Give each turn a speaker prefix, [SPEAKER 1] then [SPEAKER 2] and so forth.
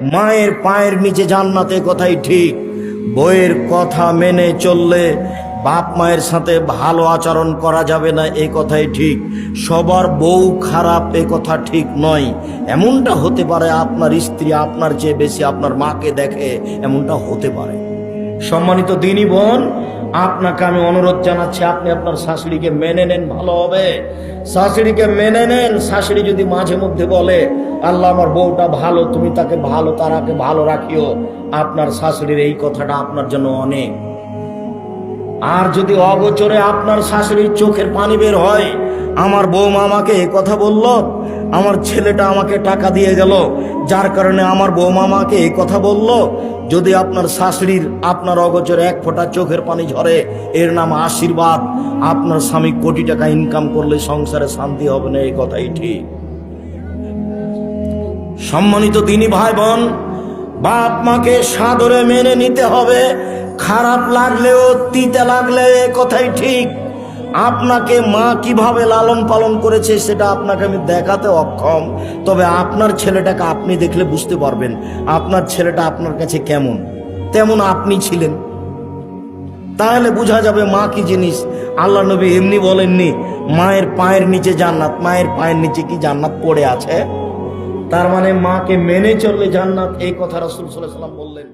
[SPEAKER 1] মায়ের পায়ের নিচে জান্নাত, এ কথাই ঠিক। বইয়ের কথা মেনে চললে বাপ মায়ের সাথে ভালো আচরণ করা যাবে না, এ কথাই ঠিক। সবার বউ খারাপ, এ কথা ঠিক নয়। এমনটা হতে পারে আপনার স্ত্রী আপনার চেয়ে বেশি আপনার মাকে দেখে, এমনটা হতে পারে। সম্মানিত দিনী বোন, আপনাকে আমি অনুরোধ জানাচ্ছি, আপনি আপনার শাশুড়িকে মেনে নেন, ভালো হবে। শাশুড়িকে মেনে নেন। শাশুড়ি যদি মাঝে মধ্যে বলে, আল্লাহ আমার বউটা ভালো, তুমি তাকে ভালো, তারাকে ভালো রাখিও, আপনার শাশুড়ির এই কথাটা আপনার জন্য অনেক। আর যদি অগোচরে আপনার শাশুড়ির চোখের পানি বের হয়, আমার বৌমা আমাকে এ কথা বলল, আমার ছেলেটা আমাকে টাকা দিয়ে গেল, যার কারণে আমার বৌমা আমাকে এই কথা বলল, যদি আপনার শাশুড়ির আপনার অগোচরে এক ফোঁটা চোখের পানি ঝরে, এর নাম আশীর্বাদ। আপনার স্বামী কোটি টাকা ইনকাম করলে সংসারে শান্তি হবে না, এই কথাই ঠিক। সম্মানিত দিনী ভাই বোন, বাপ মাকে সাদরে মেনে নিতে হবে। খারাপ লাগলেও, তিতে লাগলে, এ কথাই ঠিক। আপনাকে মা কিভাবে লালন পালন করেছে সেটা আপনাকে আমি দেখাতে অক্ষম, তবে আপনার ছেলেটাকে আপনি দেখলে বুঝতে পারবেন আপনার ছেলেটা আপনার কাছে কেমন, তেমন আপনি ছিলেন। তাহলে বোঝা যাবে মা কি জিনিস। আল্লাহ নবী এমনি বলেননি মায়ের পায়ের নিচে জান্নাত, মায়ের পায়ের নিচে কি জান্নাত পড়ে আছে? তার মানে মাকে মেনে চললে জান্নাত, এই কথা রাসূল সাল্লাল্লাহু আলাইহি ওয়াসাল্লাম বললেন।